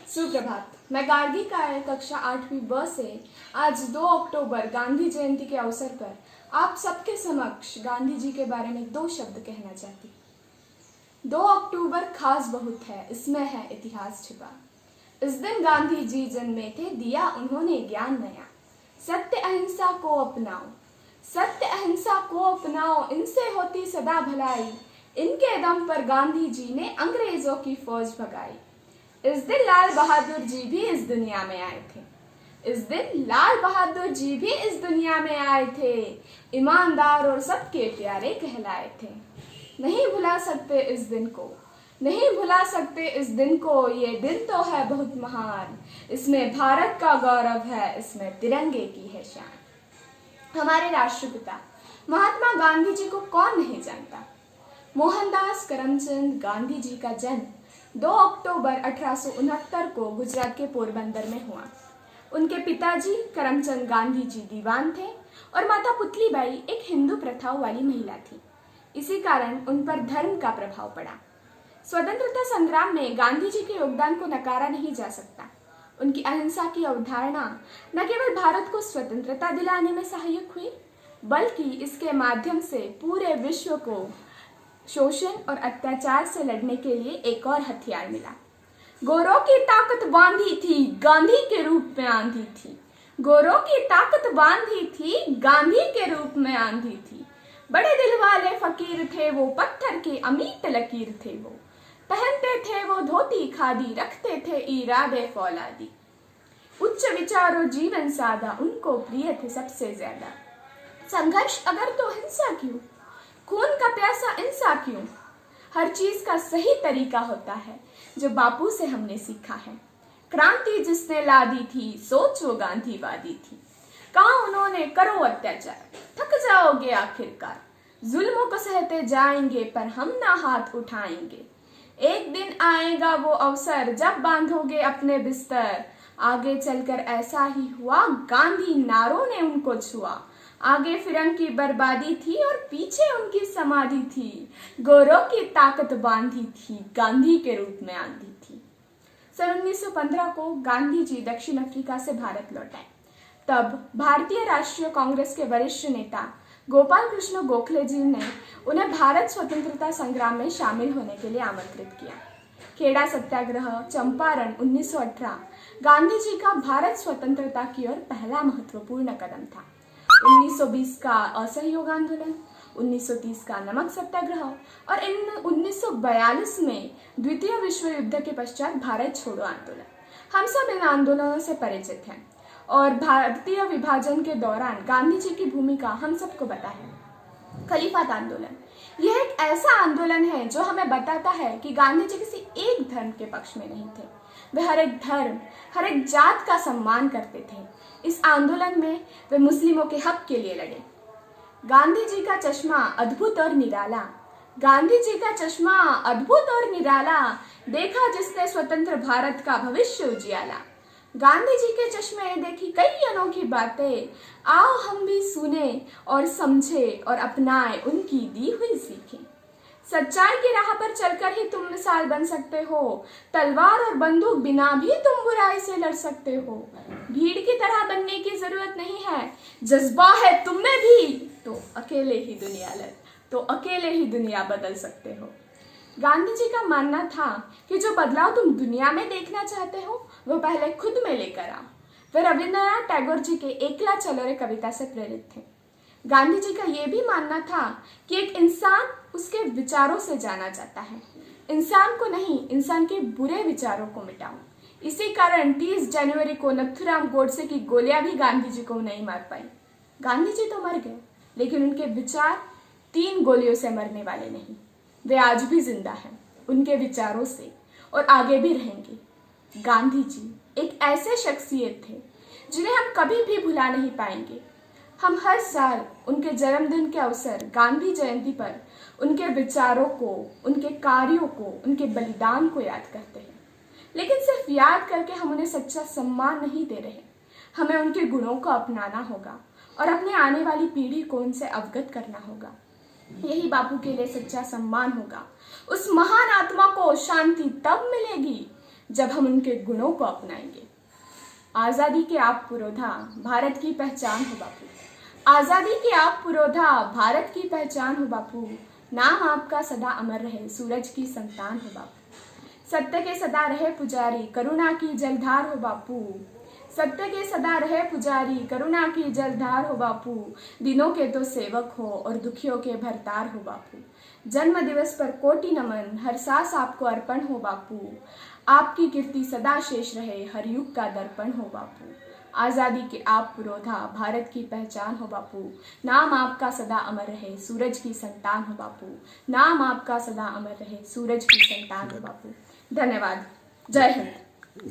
सुप्रभात। मैं गार्गी कार्य कक्षा 8वीं ब से आज 2 अक्टूबर गांधी जयंती के अवसर पर आप सबके समक्ष गांधी जी के बारे में 2 शब्द कहना चाहती। 2 अक्टूबर खास बहुत है, इसमें है इतिहास छिपा। इस दिन गांधी जी जन्मे थे, दिया उन्होंने ज्ञान नया। सत्य अहिंसा को अपनाओ, सत्य अहिंसा को अपनाओ, इनसे होती सदा भलाई। इनके दम पर गांधी जी ने अंग्रेजों की फौज भगाई। इस दिन लाल बहादुर जी भी इस दुनिया में आए थे। इस दिन लाल बहादुर जी भी इस दुनिया में आए थे, ईमानदार और सबके प्यारे कहलाए थे। नहीं भुला सकते इस दिन को, नहीं भुला सकते इस दिन को। ये दिन तो है बहुत महान, इसमें भारत का गौरव है, इसमें तिरंगे की है शान। हमारे राष्ट्रपिता महात्मा गांधी जी को कौन नहीं जानता। मोहनदास करमचंद गांधी जी का जन्म 2 अक्टूबर 1869 को गुजरात के पोरबंदर में हुआ। उनके पिताजी करमचंद गांधी जी दीवान थे और माता पुतलीबाई एक हिंदू प्रथाओं वाली महिला थी। इसी कारण उन पर धर्म का प्रभाव पड़ा। स्वतंत्रता संग्राम में गांधी जी के योगदान को नकारा नहीं जा सकता। उनकी अहिंसा की अवधारणा न केवल भारत को स्वतंत्रता दिलाने में सहायक हुई, बल्कि इसके माध्यम से पूरे विश्व को शोषण और अत्याचार से लड़ने के लिए एक और हथियार मिला। गोरों की ताकत बांधी थी, गांधी के रूप में आंधी थी। गोरों की ताकत बांधी थी, गांधी के रूप में आंधी थी। बड़े दिल वाले फकीर थे वो, पत्थर के अमीट लकीर थे वो। पहनते थे वो धोती खादी, रखते थे इरादे फौलादी। उच्च विचारों जीवन सादा, उनको प्रिय थे सबसे ज्यादा। संघर्ष अगर तो हिंसा क्यों, खून का प्यासा इंसान क्यों। हर चीज का सही तरीका होता है, जो बापू से हमने सीखा है। क्रांति जिसने ला दी थी, सोच वो गांधीवादी थी। कहा उन्होंने करो अत्याचार, थक जाओगे आखिरकार। जुल्मों को सहते जाएंगे पर हम ना हाथ उठाएंगे। एक दिन आएगा वो अवसर, जब बांधोगे अपने बिस्तर। आगे चलकर ऐसा ही हुआ, गांधी नारों ने उनको छुआ। आगे फिरंग की बर्बादी थी और पीछे उनकी समाधि थी। गोरों की ताकत बांधी थी, गांधी के रूप में आंधी थी। सन 1915 को गांधी जी दक्षिण अफ्रीका से भारत लौट आए। तब भारतीय राष्ट्रीय कांग्रेस के वरिष्ठ नेता गोपाल कृष्ण गोखले जी ने उन्हें भारत स्वतंत्रता संग्राम में शामिल होने के लिए आमंत्रित किया। खेड़ा सत्याग्रह, चंपारण 1918 गांधी जी का भारत स्वतंत्रता की ओर पहला महत्वपूर्ण कदम था। 1920 का असहयोग आंदोलन, 1930 का नमक सत्याग्रह और 1942 में द्वितीय विश्व युद्ध के पश्चात भारत छोड़ो आंदोलन। हम सब इन आंदोलनों से परिचित हैं और भारतीय विभाजन के दौरान गांधी जी की भूमिका हम सबको पता है। खलीफात आंदोलन, यह एक ऐसा आंदोलन है जो हमें बताता है कि गांधी जी किसी एक धर्म के पक्ष में नहीं थे। वे हर एक धर्म, हर एक जात का सम्मान करते थे। इस आंदोलन में वे मुस्लिमों के हक के लिए लड़े। गांधी जी का चश्मा अद्भुत और निराला, गांधी जी का चश्मा अद्भुत और निराला, देखा जिसने स्वतंत्र भारत का भविष्य उजियाला। गांधी जी के चश्मे देखी कई अनोखी बातें, आओ हम भी सुने और समझे और अपनाए उनकी दी हुई सीखें। सच्चाई की राह पर चलकर ही तुम मिसाल बन सकते हो, तलवार और बंदूक बिना भी तुम बुराई से लड़ सकते हो। भीड़ की तरह बनने की जरूरत नहीं है, जज्बा है तुम में भी तो अकेले ही दुनिया बदल सकते हो। गांधी जी का मानना था कि जो बदलाव तुम दुनिया में देखना चाहते हो वो पहले खुद में लेकर आओ। वे रविंद्रनाथ टैगोर जी के एकला चलो रे कविता से प्रेरित थे। गांधी जी का यह भी मानना था कि एक इंसान उसके विचारों से जाना जाता है। इंसान को नहीं, इंसान के बुरे विचारों को मिटाओ। इसी कारण 30 जनवरी को नथुराम गोडसे की गोलियां भी गांधी जी को नहीं मार पाई। गांधी जी तो मर गए, लेकिन उनके विचार 3 गोलियों से मरने वाले नहीं। वे आज भी जिंदा हैं, उनके विचारों से, और आगे भी रहेंगे। गांधी जी एक ऐसे शख्सियत थे जिन्हें हम कभी भी भुला नहीं पाएंगे। हम हर साल उनके जन्मदिन के अवसर गांधी जयंती पर उनके विचारों को, उनके कार्यों को, उनके बलिदान को याद करते हैं। लेकिन सिर्फ याद करके हम उन्हें सच्चा सम्मान नहीं दे रहे। हमें उनके गुणों को अपनाना होगा और अपने आने वाली पीढ़ी को उनसे अवगत करना होगा। यही बापू के लिए सच्चा सम्मान होगा। उस महान आत्मा को शांति तब मिलेगी जब हम उनके गुणों को अपनाएंगे। आजादी के आप पुरोधा, भारत की पहचान हो बापू। आजादी के आप पुरोधा, भारत की पहचान हो बापू। नाम आपका सदा अमर रहे, सूरज की संतान हो बापू। सत्य के सदा रहे पुजारी, करुणा की जलधार हो बापू। सत्य के सदा रहे पुजारी, करुणा की जलधार हो बापू। दिनों के तो सेवक हो और दुखियों के भरतार हो बापू। जन्म दिवस पर कोटि नमन, हर सांस आपको अर्पण हो बापू। आपकी कीर्ति सदा शेष रहे, हर युग का दर्पण हो बापू। आजादी के आप पुरोधा, भारत की पहचान हो बापू। नाम आपका सदा अमर रहे, सूरज की संतान हो बापू। नाम आपका सदा अमर रहे, सूरज की संतान हो बापू। धन्यवाद। जय हिंद।